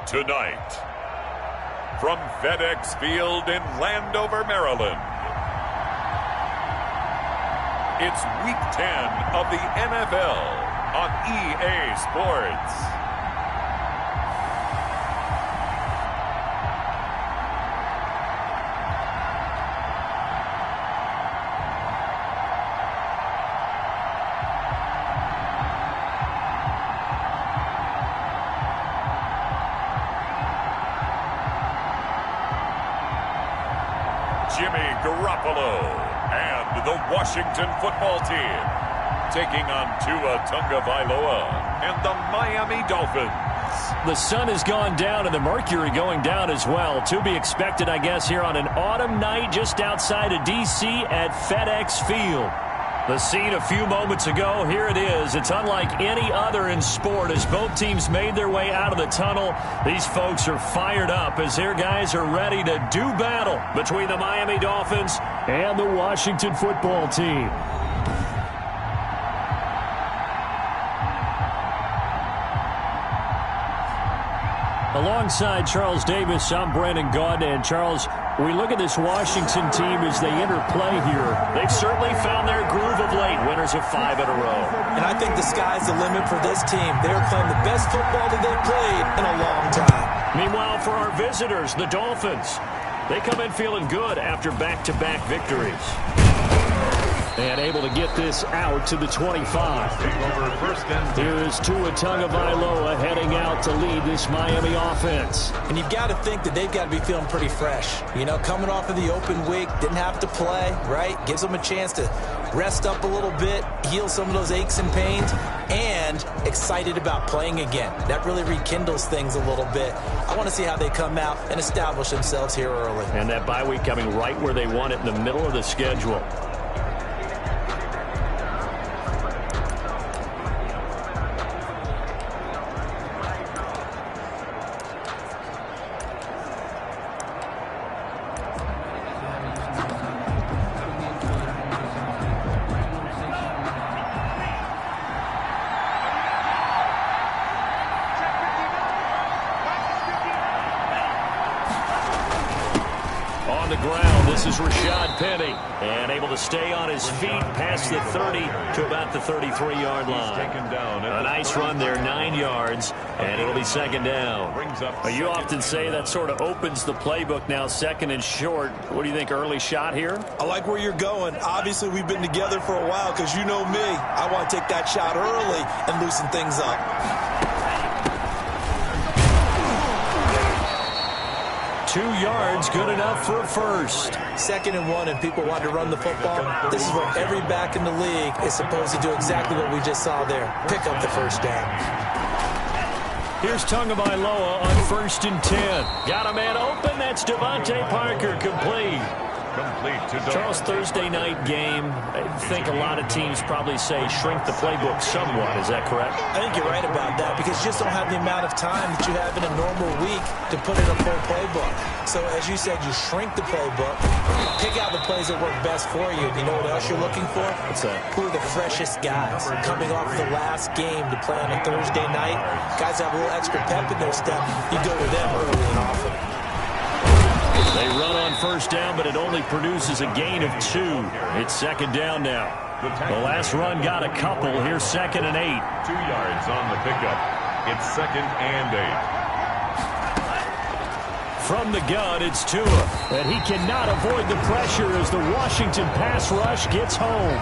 Tonight, from FedEx Field in Landover, Maryland, it's Week 10 of the NFL on EA Sports. Jimmy Garoppolo and the Washington football team taking on Tua Tagovailoa and the Miami Dolphins. The sun has gone down and the mercury going down as well. To be expected, I guess, here on an autumn night just outside of D.C. at FedEx Field. The scene a few moments ago, here it is. It's unlike any other in sport as both teams made their way out of the tunnel. These folks are fired up as their guys are ready to do battle between the Miami Dolphins and the Washington football team. Alongside Charles Davis, I'm Brandon Gaudin. And Charles, we look at this Washington team as they interplay here. They've certainly found their groove of late, winners of 5 in a row. And I think the sky's the limit for this team. They're playing the best football that they've played in a long time. Meanwhile, for our visitors, the Dolphins, they come in feeling good after back-to-back victories. And able to get this out to the 25. Here is Tua Tagovailoa heading out to lead this Miami offense. And you've got to think that they've got to be feeling pretty fresh. You know, coming off of the open week, didn't have to play, right? Gives them a chance to rest up a little bit, heal some of those aches and pains, and excited about playing again. That really rekindles things a little bit. I want to see how they come out and establish themselves here early. And that bye week coming right where they want it in the middle of the schedule. On the ground, this is Rashad Penny, and able to stay on his feet past the 30 to about the 33-yard line. A nice run there, 9 yards, and it'll be second down. You often say that sort of opens the playbook now, second and short. What do you think, early shot here? I like where you're going. Obviously, we've been together for a while because you know me. I want to take that shot early and loosen things up. 2 yards, good enough for a first. 2nd and 1, and people want to run the football. This is where every back in the league is supposed to do exactly what we just saw there. Pick up the first down. Here's Tagovailoa on 1st and 10. Got a man open. That's Devontae Parker, complete. Charles, Thursday night game, I think a lot of teams probably say shrink the playbook somewhat. Is that correct? I think you're right about that because you just don't have the amount of time that you have in a normal week to put in a full playbook. So, as you said, you shrink the playbook, pick out the plays that work best for you. You know what else you're looking for? What's that? Who are the freshest guys coming off the last game to play on a Thursday night? Guys have a little extra pep in their step. You go to them early and often. They run on 1st down, but it only produces a gain of 2. It's 2nd down now. The last run got a couple. Here's 2nd and 8. 2 yards on the pickup. It's 2nd and 8. From the gun, it's Tua, and he cannot avoid the pressure as the Washington pass rush gets home.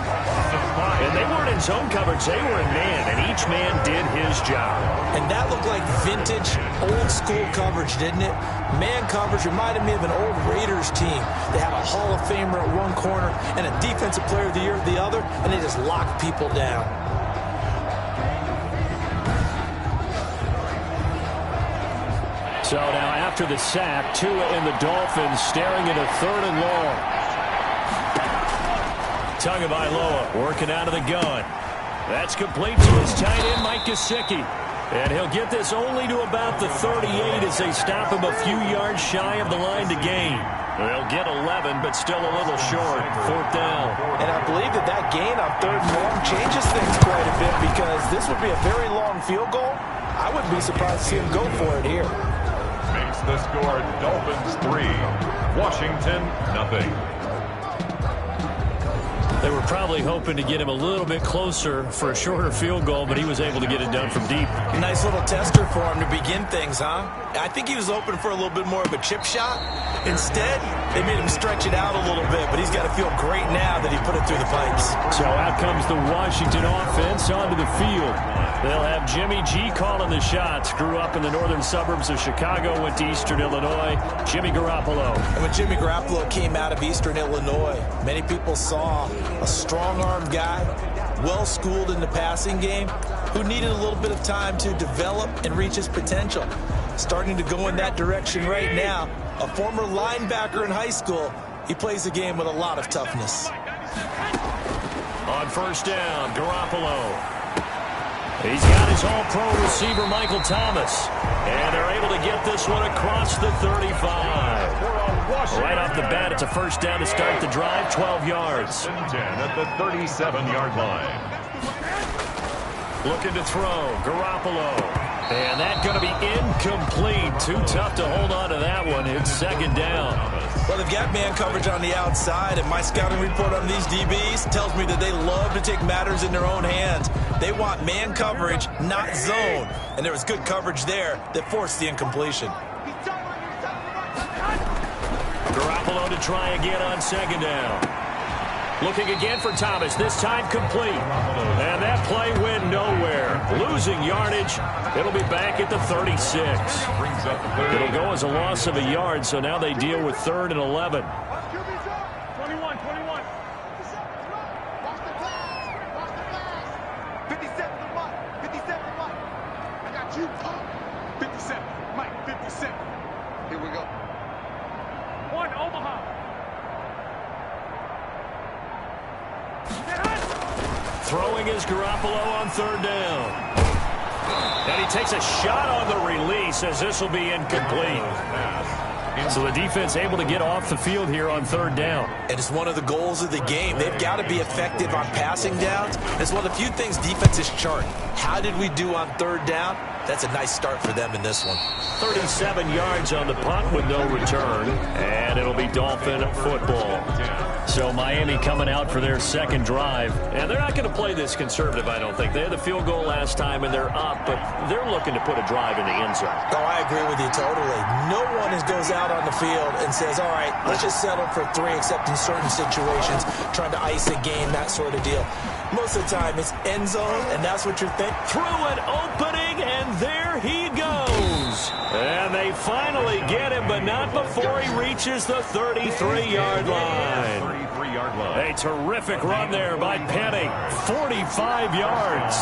And they weren't in zone coverage, they were in man, and each man did his job. And that looked like vintage, old-school coverage, didn't it? Man coverage reminded me of an old Raiders team. They had a Hall of Famer at one corner and a Defensive Player of the Year at the other, and they just locked people down. So now after the sack, Tua and the Dolphins staring at a 3rd and long. Tagovailoa working out of the gun. That's complete to his tight end, Mike Gesicki. And he'll get this only to about the 38 as they stop him a few yards shy of the line to gain. They'll get 11, but still a little short. 4th down. And I believe that gain on 3rd and long changes things quite a bit because this would be a very long field goal. I wouldn't be surprised to see him go for it here. the score Dolphins 3, Washington nothing. They were probably hoping to get him a little bit closer for a shorter field goal, but he was able to get it done from deep. Nice little tester for him to begin things, huh? I think he was hoping for a little bit more of a chip shot. Instead, they made him stretch it out a little bit, but he's got to feel great now that he put it through the pipes. So out comes the Washington offense onto the field. They'll have Jimmy G calling the shots. Grew up in the northern suburbs of Chicago, went to Eastern Illinois. Jimmy Garoppolo. And when Jimmy Garoppolo came out of Eastern Illinois, many people saw a strong-armed guy, well-schooled in the passing game, who needed a little bit of time to develop and reach his potential. Starting to go in that direction right now. A former linebacker in high school, he plays the game with a lot of toughness. On first down, Garoppolo. He's got his all-pro receiver, Michael Thomas. And they're able to get this one across the 35. Right off the bat, it's a first down to start the drive, 12 yards. 10 at the 37-yard line. Looking to throw, Garoppolo. And that's going to be incomplete. Too tough to hold on to that one. It's second down. Well, they've got man coverage on the outside, and my scouting report on these DBs tells me that they love to take matters in their own hands. They want man coverage, not zone. And there was good coverage there that forced the incompletion. Garoppolo to try again on second down. Looking again for Thomas, this time complete. And that play went nowhere. Losing yardage. It'll be back at the 36. It'll go as a loss of a yard, so now they deal with 3rd and 11. 21. 57 to Mike. 57 to Mike. I got you. 57. Mike, 57. Here we go. 1 Omaha. Throwing is Garoppolo on 3rd down. And he takes a shot on the release as this will be incomplete. So the defense able to get off the field here on 3rd down. And it's one of the goals of the game. They've got to be effective on passing downs. It's one of the few things defenses chart. How did we do on 3rd down? That's a nice start for them in this one. 37 yards on the punt with no return. And it'll be Dolphin football. So Miami coming out for their second drive. And they're not going to play this conservative, I don't think. They had the field goal last time, and they're up, but they're looking to put a drive in the end zone. Oh, I agree with you totally. No one goes out on the field and says, all right, let's just settle for 3, except in certain situations, trying to ice a game, that sort of deal. Most of the time, it's end zone, and that's what you're thinking. Through an opening, and there he goes. And they finally get him, but not before he reaches the 33-yard line. A terrific run there by Penny. 45 yards.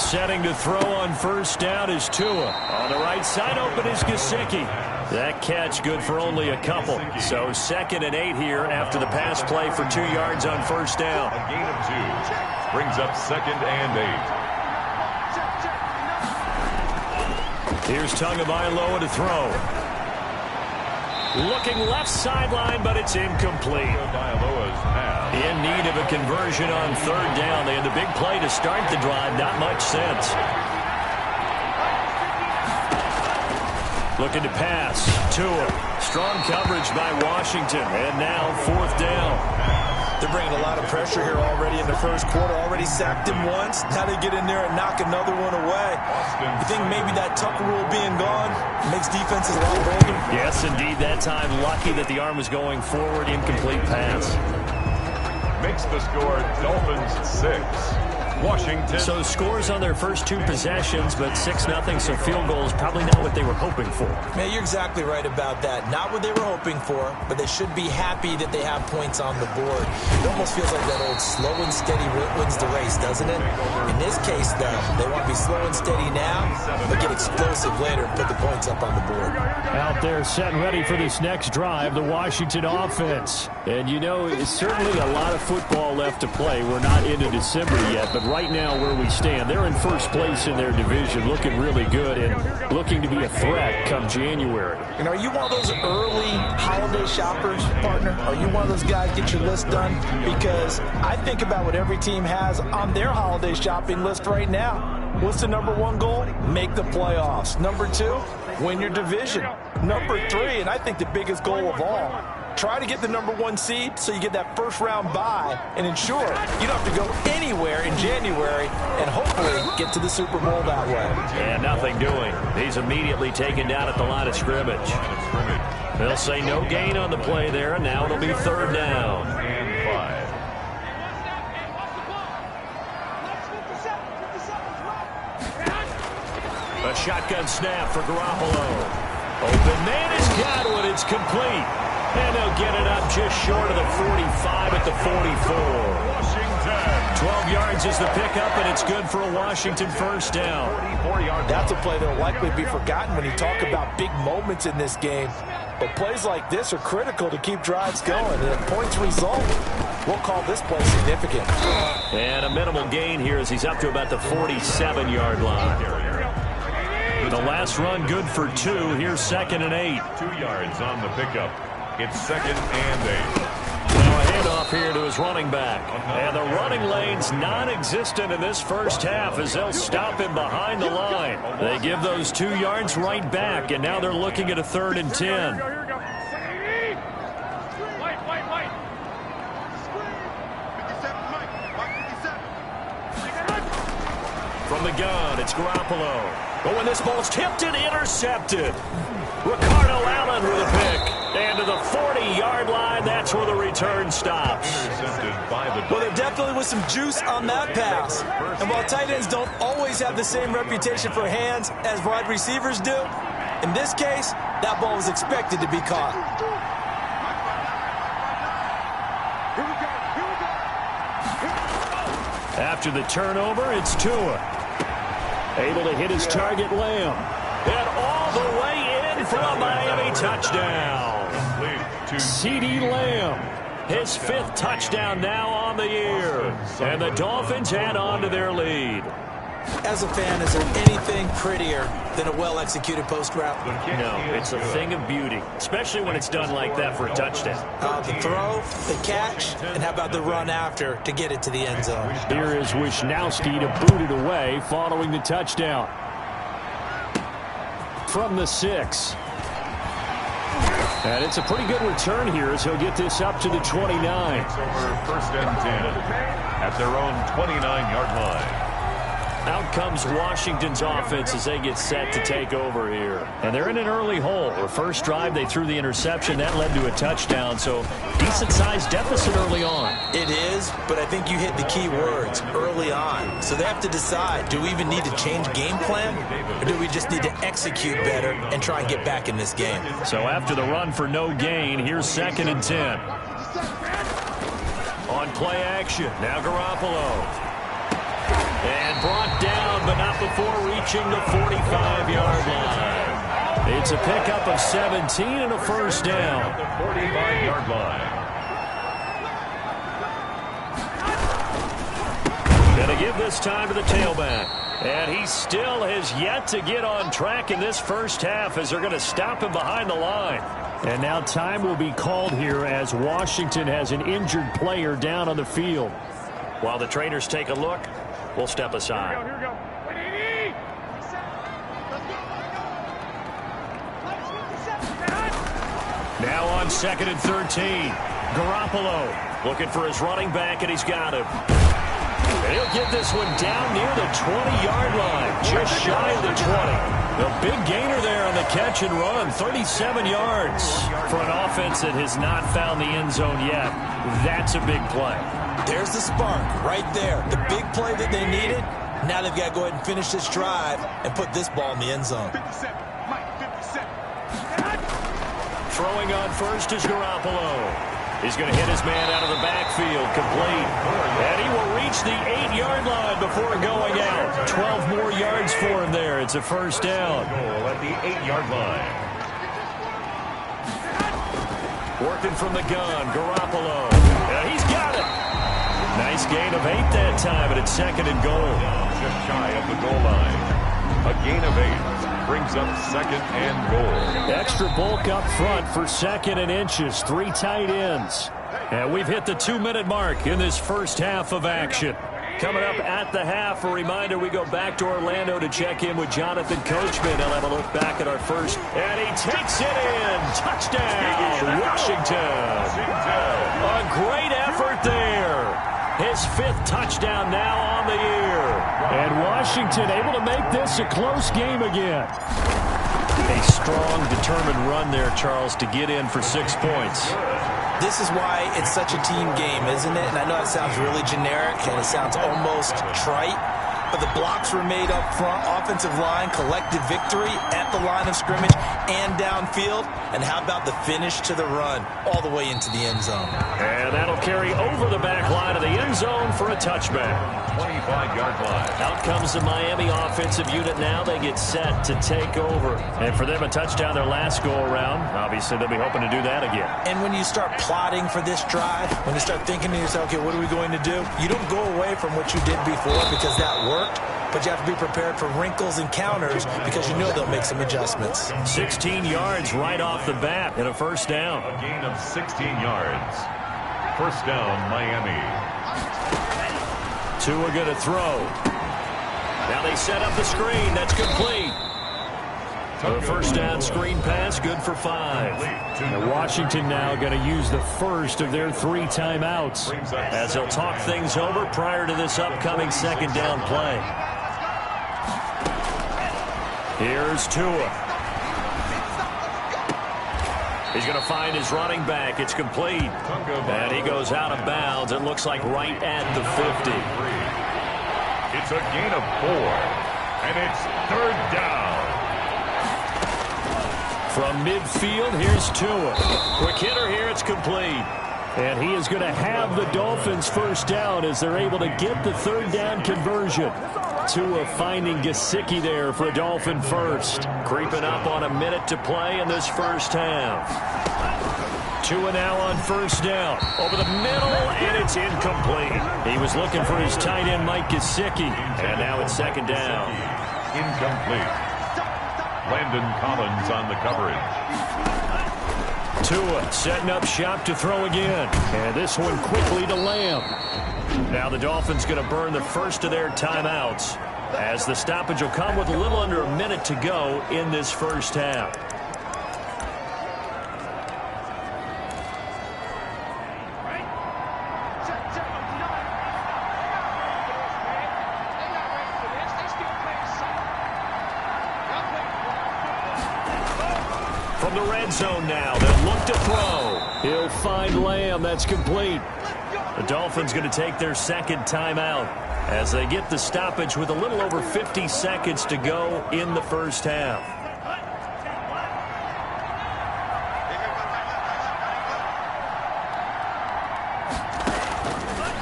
Setting to throw on first down is Tua. On the right side, open is Gesicki. That catch good for only a couple. So 2nd and 8 here after the pass play for 2 yards on first down. A gain of 2 brings up 2nd and 8. Here's Tagovailoa to throw. Looking left sideline, but it's incomplete. In need of a conversion on 3rd down. They had the big play to start the drive. Not much sense. Looking to pass. Tua. Strong coverage by Washington. And now 4th down. They're bringing a lot of pressure here already in the first quarter. Already sacked him once. Now they get in there and knock another one away. You think maybe that Tucker rule being gone makes defenses a lot bolder? Yes, indeed. That time, lucky that the arm was going forward. Incomplete pass. Makes the score Dolphins 6. Washington. So scores on their first 2 possessions, but 6-0, so field goals probably not what they were hoping for. Man, you're exactly right about that. Not what they were hoping for, but they should be happy that they have points on the board. It almost feels like that old slow and steady wins the race, doesn't it? In this case, though, they want to be slow and steady now, but get explosive later and put the points up on the board. Out there set and ready for this next drive, the Washington offense. And you know, it's certainly a lot of football left to play. We're not into December yet, but right now where we stand, they're in first place in their division, looking really good and looking to be a threat come January. And are you one of those early holiday shoppers, partner? Are you one of those guys get your list done? Because I think about what every team has on their holiday shopping list right now. What's the number one goal? Make the playoffs. Number 2, win your division. Number 3, and I think the biggest goal of all, try to get the number 1 seed so you get that first-round bye and ensure you don't have to go anywhere in January and hopefully get to the Super Bowl that way. And nothing doing. He's immediately taken down at the line of scrimmage. They'll say no gain on the play there, and now it'll be 3rd down. And 5. A shotgun snap for Garoppolo. Open man has got one. It's complete. And they'll get it up just short of the 45 at the 44. Washington. 12 yards is the pickup, and it's good for a Washington first down. That's a play that will likely be forgotten when you talk about big moments in this game. But plays like this are critical to keep drives going. And if points result, we'll call this play significant. And a minimal gain here as he's up to about the 47-yard line. The last run good for 2. Here's 2nd and 8. 2 yards on the pickup. It's 2nd and 8. Now a handoff here to his running back. And the running lane's non-existent in this first half as they'll stop him behind the line. They give those 2 yards right back, and now they're looking at a 3rd and 10. From the gun, it's Garoppolo. But when this ball's tipped and intercepted, Ricardo Allen with a pick. And to the 40-yard line, that's where the return stops. Well, there definitely was some juice on that pass. And while tight ends don't always have the same reputation for hands as wide receivers do, in this case, that ball was expected to be caught. After the turnover, it's Tua. Able to hit his target, Lamb. And all the way in for a Miami touchdown. CeeDee Lamb, his 5th touchdown now on the year. And the Dolphins add on to their lead. As a fan, is there anything prettier than a well-executed post route? No, it's a thing of beauty, especially when it's done like that for a touchdown. The throw, the catch, and how about the run after to get it to the end zone? Here is Wisnowski to boot it away following the touchdown. From the 6. And it's a pretty good return here as he'll get this up to the 29. It's over 1st and 10 at their own 29-yard line. Out comes Washington's offense as they get set to take over here. And they're in an early hole. The first drive, they threw the interception. That led to a touchdown, so decent-sized deficit early on. It is, but I think you hit the key words, early on. So they have to decide, do we even need to change game plan, or do we just need to execute better and try and get back in this game? So after the run for no gain, here's 2nd and 10. On play action, now Garoppolo. And brought down, but not before reaching the 45-yard line. It's a pickup of 17 and a first down. The 45-yard line. Gonna give this time to the tailback. And he still has yet to get on track in this first half as they're going to stop him behind the line. And now time will be called here as Washington has an injured player down on the field. While the trainers take a look, we'll step aside. Here we go. Now on 2nd and 13. Garoppolo looking for his running back, and he's got him. And he'll get this one down near the 20-yard line, just shy of the 20. The big gainer there on the catch and run, 37 yards for an offense that has not found the end zone yet. That's a big play. There's the spark right there. The big play that they needed. Now they've got to go ahead and finish this drive and put this ball in the end zone. 57. Mike, 57. Throwing on first is Garoppolo. He's going to hit his man out of the backfield, complete. And he will reach the 8-yard line before going out. 12 more yards for him there. It's a first down. Goal at the 8-yard line. Working from the gun, Garoppolo. And he's got it. Nice gain of 8 that time, and it's 2nd and goal. Just shy of the goal line. A gain of 8 brings up 2nd and goal. Extra bulk up front for 2nd and inches. 3 tight ends. And we've hit the 2-minute mark in this first half of action. Coming up at the half, a reminder we go back to Orlando to check in with Jonathan Coachman. He'll have a look back at our first. And he takes it in. Touchdown, Washington. A great effort there. His 5th touchdown now on the year. And Washington able to make this a close game again. A strong, determined run there, Charles, to get in for 6 points. This is why it's such a team game, isn't it? And I know it sounds really generic and it sounds almost trite, but the blocks were made up front, offensive line, collective victory at the line of scrimmage and downfield. And how about the finish to the run all the way into the end zone? And that'll carry over the back line of the end zone for a touchback. 25-yard line. Out comes the Miami offensive unit now. They get set to take over. And for them, a touchdown their last go-around. Obviously, they'll be hoping to do that again. And when you start plotting for this drive, when you start thinking to yourself, okay, what are we going to do? You don't go away from what you did before because that worked, but you have to be prepared for wrinkles and counters because you know they'll make some adjustments. 16 yards right off the bat and a first down. A gain of 16 yards. First down, Miami. Tua going to throw. Now they set up the screen. That's complete. A first down screen pass, good for 5. And Washington now going to use the first of their 3 timeouts as they'll talk things over prior to this upcoming second down play. Here's Tua. He's going to find his running back. It's complete. And he goes out of bounds. It looks like right at the 50. It's a gain of 4. And it's 3rd down. From midfield, here's Tua. Quick hitter here. It's complete. And he is going to have the Dolphins first down as they're able to get the 3rd down conversion. Tua finding Gesicki there for a Dolphin first. Creeping up on a minute to play in this first half. Tua now on first down. Over the middle, and it's incomplete. He was looking for his tight end, Mike Gesicki. And now it's second down. Incomplete. Landon Collins on the coverage. Tua setting up shop to throw again. And this one quickly to Lamb. Now the Dolphins going to burn the first of their timeouts as the stoppage will come with a little under a minute to go in this first half. From the red zone now, they'll look to throw. He'll find Lamb. That's complete. The Dolphins going to take their second timeout as they get the stoppage with a little over 50 seconds to go in the first half.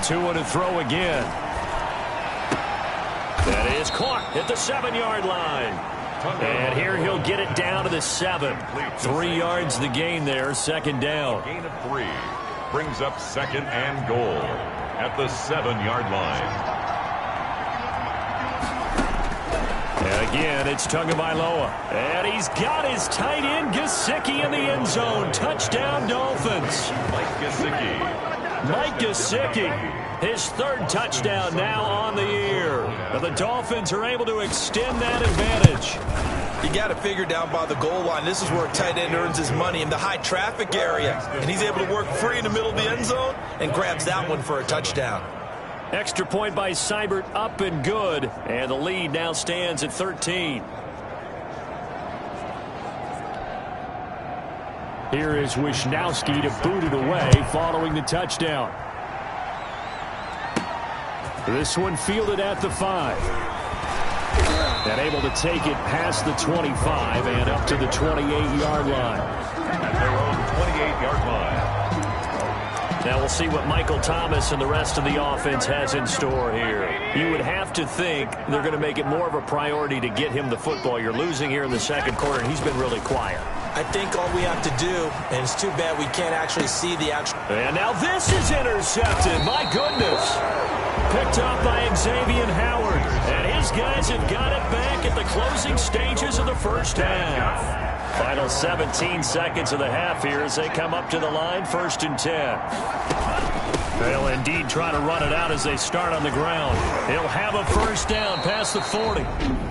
Tua to throw again. That is caught at the 7-yard line. And here he'll get it down to the 7. 3 yards the gain there, second down. Gain of 3. Brings up second and goal at the 7-yard line. And again, it's Tagovailoa. And he's got his tight end, Gesicki, in the end zone. Touchdown, Dolphins. Mike Gesicki, his 3rd touchdown now on the year. And the Dolphins are able to extend that advantage. You got to figure down by the goal line. This is where a tight end earns his money in the high traffic area. And he's able to work free in the middle of the end zone and grabs that one for a touchdown. Extra point by Seibert, up and good. And the lead now stands at 13. Here is Wisnowski to boot it away following the touchdown. This one fielded at the 5. And able to take it past the 25 and up to the 28-yard line. At their own 28-yard line. Now we'll see what Michael Thomas and the rest of the offense has in store here. You would have to think they're going to make it more of a priority to get him the football. You're losing here in the second quarter, and he's been really quiet. I think all we have to do, and it's too bad we can't actually see the actual... And now this is intercepted. My goodness. Picked up by Xavier Howard. And his guys have got it back at the closing stages of the first half. Final 17 seconds of the half here as they come up to the line, 1st and 10. They'll indeed try to run it out as they start on the ground. He'll have a first down past the 40.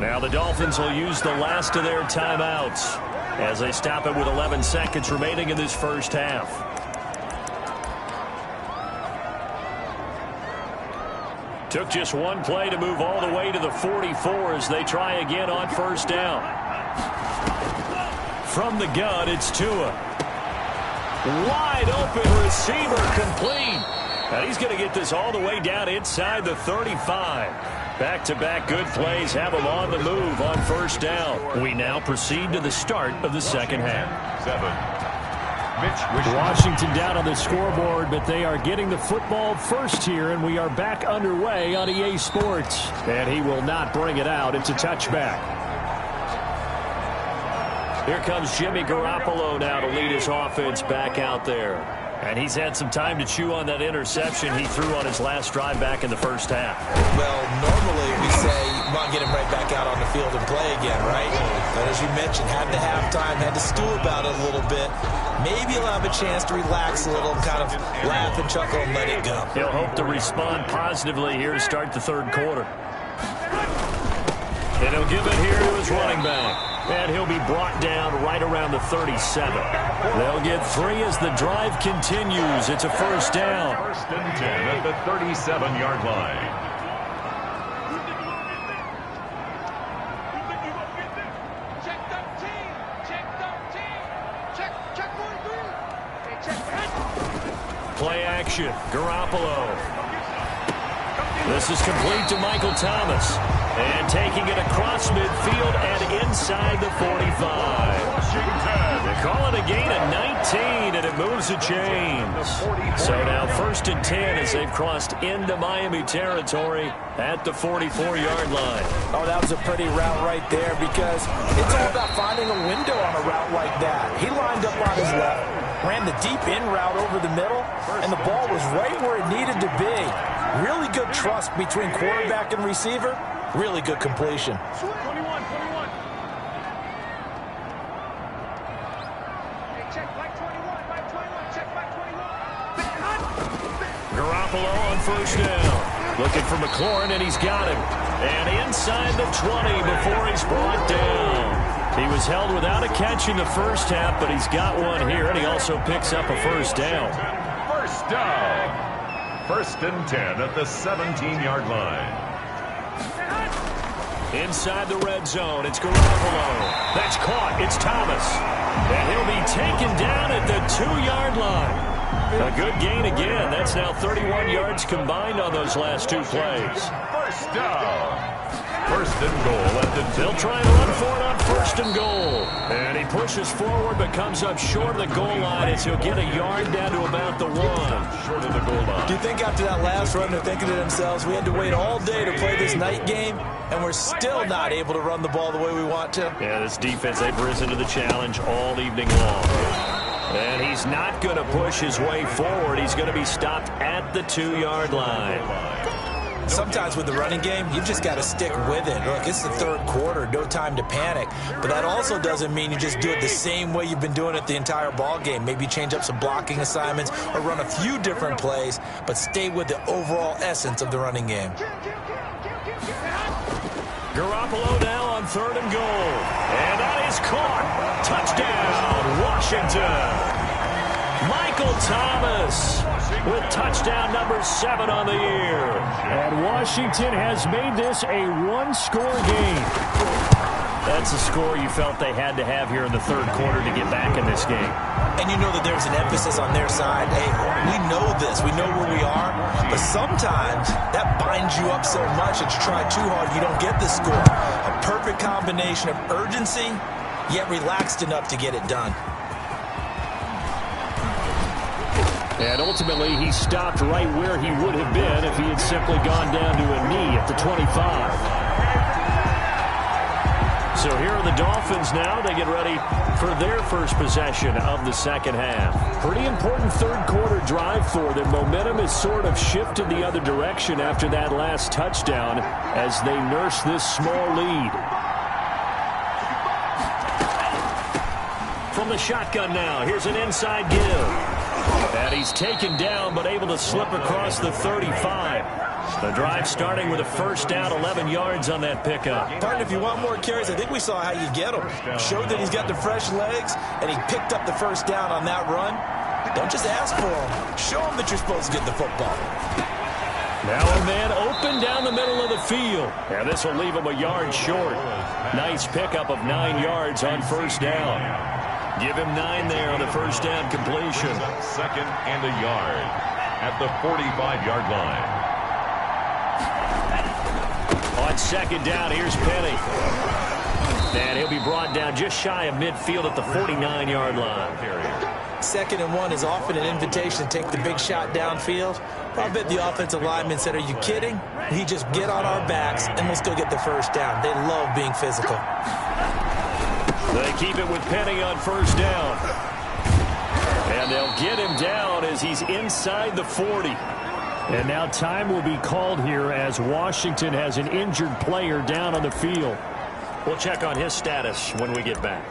Now the Dolphins will use the last of their timeouts as they stop it with 11 seconds remaining in this first half. Took just one play to move all the way to the 44 as they try again on first down. From the gun, it's Tua. Wide open receiver complete. And he's going to get this all the way down inside the 35. Back-to-back good plays have him on the move on first down. We now proceed to the start of the second half. Washington down on the scoreboard, but they are getting the football first here, and we are back underway on EA Sports. And he will not bring it out. It's a touchback. Here comes Jimmy Garoppolo now to lead his offense back out there. And he's had some time to chew on that interception he threw on his last drive back in the first half. Well, normally we say you want to get him right back out on the field and play again, right? But as you mentioned, had the halftime, had to stew about it a little bit. Maybe he'll have a chance to relax a little, kind of laugh and chuckle and let it go. He'll hope to respond positively here to start the third quarter. And he'll give it here to his running back. And he'll be brought down right around the 37. They'll get 3 as the drive continues. It's a first down. First and 10 at the 37-yard line. Check 13. Check 13. Check 43. Play action. Garoppolo. This is complete to Michael Thomas. And taking it across midfield and inside the 45. They call it a gain of 19, and it moves the chains. So now first and 10 as they've crossed into Miami territory at the 44-yard line. Oh, that was a pretty route right there because it's all about finding a window on a route like that. He lined up on his left, ran the deep in route over the middle, and the ball was right where it needed to be. Really good trust between quarterback and receiver. Really good completion. 21. Hey, check back 21. Back 21. Check back 21. Garoppolo on first down. Looking for McLaurin, and he's got him. And inside the 20 before he's brought down. He was held without a catch in the first half, but he's got one here, and he also picks up a first down. First down. First and 10 at the 17-yard line. Inside the red zone, it's Garoppolo. That's caught. It's Thomas. And he'll be taken down at the 2-yard line. A good gain again. That's now 31 yards combined on those last 2 plays. First down. First and goal at the 2. They'll try and run for it on first and goal. And he pushes forward but comes up short of the goal line as he'll get a yard down to about the 1. Short of the goal line. Do you think after that last run they're thinking to themselves, we had to wait all day to play this night game, and we're still not able to run the ball the way we want to? Yeah, this defense, they've risen to the challenge all evening long. And he's not going to push his way forward. He's going to be stopped at the 2-yard line. Sometimes with the running game, you've just got to stick with it. Look, it's the third quarter, no time to panic. But that also doesn't mean you just do it the same way you've been doing it the entire ball game. Maybe change up some blocking assignments or run a few different plays, but stay with the overall essence of the running game. Garoppolo now on third and goal. And that is caught. Touchdown, Washington. Michael Thomas with touchdown number 7 on the year. And Washington has made this a 1-score game. That's a score you felt they had to have here in the third quarter to get back in this game. And you know that there's an emphasis on their side. Hey, we know this. We know where we are. But sometimes that binds you up so much that you try too hard, you don't get the score. A perfect combination of urgency, yet relaxed enough to get it done. And ultimately, he stopped right where he would have been if he had simply gone down to a knee at the 25. So here are the Dolphins now. They get ready for their first possession of the second half. Pretty important third quarter drive for them. Momentum has sort of shifted the other direction after that last touchdown as they nurse this small lead. From the shotgun now, here's an inside give. And he's taken down, but able to slip across the 35. The drive starting with a first down, 11 yards on that pickup. Partner, if you want more carries, I think we saw how you get him. Showed that he's got the fresh legs, and he picked up the first down on that run. Don't just ask for him. Show him that you're supposed to get the football. Now a man open down the middle of the field. And this will leave him a yard short. Nice pickup of 9 yards on first down. Give him 9 there on the first down completion. Second and a yard at the 45-yard line. On second down, here's Penny. And he'll be brought down just shy of midfield at the 49-yard line. Second and 1 is often an invitation to take the big shot downfield. I bet the offensive lineman said, are you kidding? We just get on our backs and let's go get the first down. They love being physical. They keep it with Penny on first down. And they'll get him down as he's inside the 40. And now time will be called here as Washington has an injured player down on the field. We'll check on his status when we get back.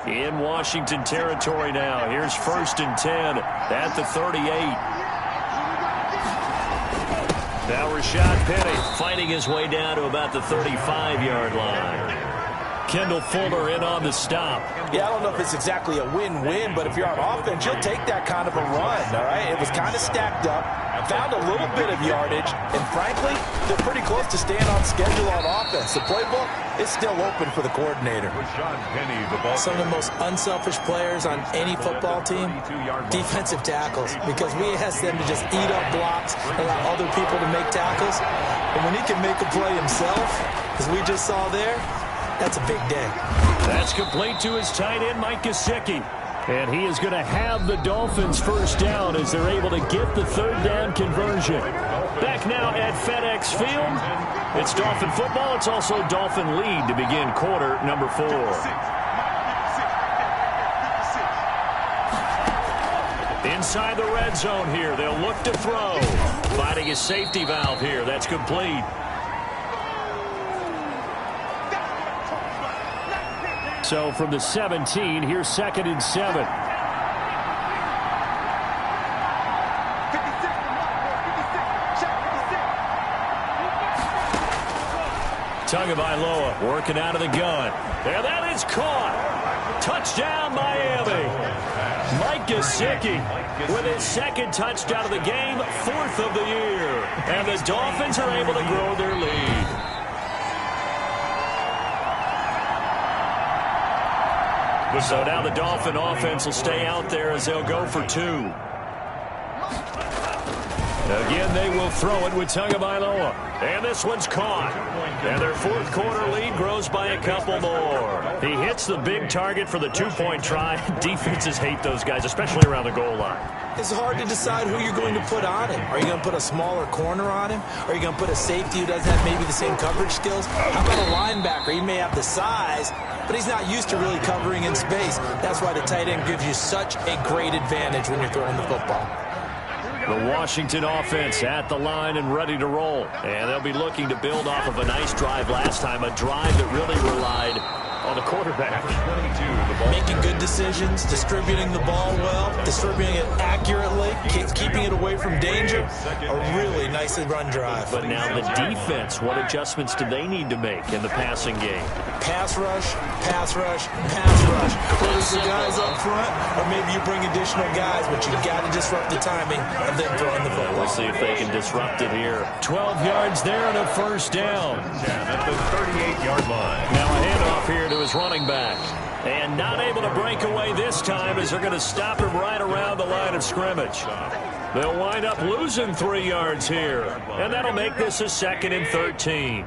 In Washington territory now. Here's first and 10 at the 38. Now Rashad Penny fighting his way down to about the 35-yard line. Kendall Fuller in on the stop. Yeah, I don't know if it's exactly a win-win, but if you're on offense, you'll take that kind of a run, all right? It was kind of stacked up, found a little bit of yardage, and frankly, they're pretty close to staying on schedule on offense. The playbook is still open for the coordinator. Some of the most unselfish players on any football team, defensive tackles, because we ask them to just eat up blocks and allow other people to make tackles. And when he can make a play himself, as we just saw there, that's a big day. That's complete to his tight end, Mike Gesicki. And he is going to have the Dolphins first down as they're able to get the third down conversion. Back now at FedEx Field. It's Dolphin football. It's also Dolphin lead to begin quarter number 4. Inside the red zone here. They'll look to throw. Finding his safety valve here. That's complete. So from the 17, here's second and 7. Tagovailoa working out of the gun. And that is caught. Touchdown, Miami. Mike Gesicki with his second touchdown of the game, 4th of the year. And the Dolphins are able to grow their lead. So now the Dolphin offense will stay out there as they'll go for 2. Again, they will throw it with Tagovailoa. And this one's caught. And their 4th quarter lead grows by a couple more. He hits the big target for the 2-point try. Defenses hate those guys, especially around the goal line. It's hard to decide who you're going to put on him. Are you going to put a smaller corner on him? Are you going to put a safety who doesn't have maybe the same coverage skills? How about a linebacker? He may have the size, but he's not used to really covering in space. That's why the tight end gives you such a great advantage when you're throwing the football. The Washington offense at the line and ready to roll. And they'll be looking to build off of a nice drive last time, a drive that really relied on the quarterback. Making good decisions, distributing the ball well, distributing it accurately, keeping it away from danger. A really nicely run drive. But now the defense, what adjustments do they need to make in the passing game? Pass rush, pass rush, pass rush. Whether it's the guys up front or maybe you bring additional guys, but you got to disrupt the timing and then throw in the football. We'll see if they can disrupt it here. 12 yards there and a first down. At the 38-yard line. Now a handoff here to his running back. And not able to break away this time as they're going to stop him right around the line of scrimmage. They'll wind up losing 3 yards here. And that'll make this a 2nd and 13.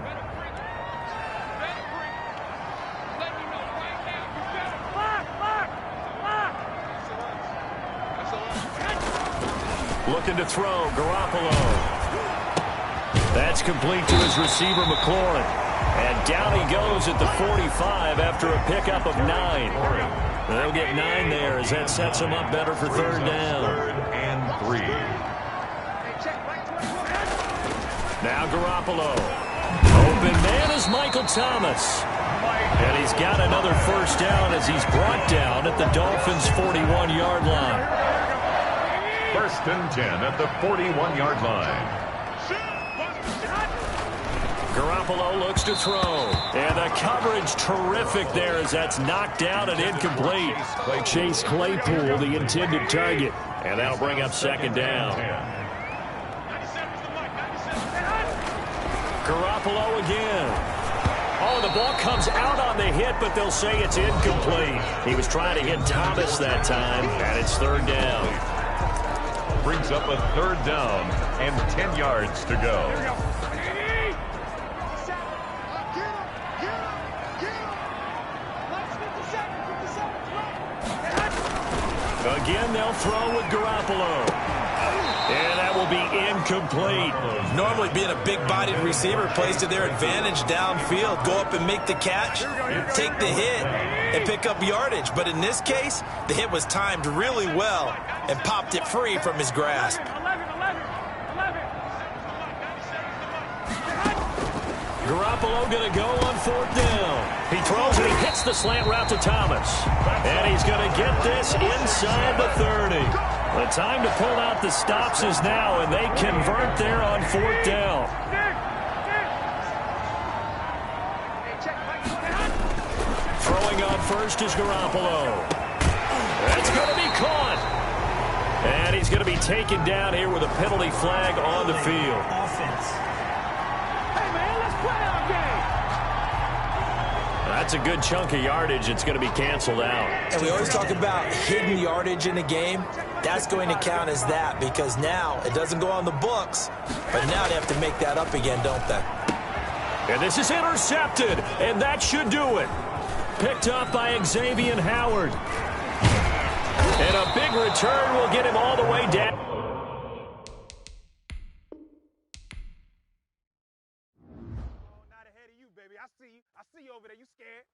Looking to throw, Garoppolo. That's complete to his receiver, McLaurin. And down he goes at the 45 after a pickup of 9. They'll get 9 there as that sets him up better for third down. 3rd and 3. Now Garoppolo Open man is Michael Thomas. And he's got another first down as he's brought down at the Dolphins' 41-yard line. 1st and 10 at the 41-yard line. Garoppolo looks to throw. And the coverage terrific there as that's knocked down and incomplete. Chase Claypool, the intended target. And that'll bring up 2nd down. Garoppolo again. Oh, the ball comes out on the hit, but they'll say it's incomplete. He was trying to hit Thomas that time, and it's 3rd down. Brings up a 3rd down and 10 yards to go. Again, they'll throw with Garoppolo. And that will be incomplete. Normally being a big-bodied receiver plays to their advantage downfield. Go up and make the catch, take the hit, and pick up yardage. But in this case, the hit was timed really well and popped it free from his grasp. Garoppolo going to go on 4th down. He throws and he hits the slant route to Thomas. And he's going to get this inside the 30. The time to pull out the stops is now, and they convert there on 4th down. Throwing on first is Garoppolo. That's going to be caught. And he's going to be taken down here with a penalty flag on the field. That's a good chunk of yardage. It's going to be canceled out. And we always talk about hidden yardage in a game. That's going to count as that because now it doesn't go on the books, but now they have to make that up again, don't they? And this is intercepted, and that should do it. Picked up by Xavier Howard. And a big return will get him all the way down. I see you over there. You scared.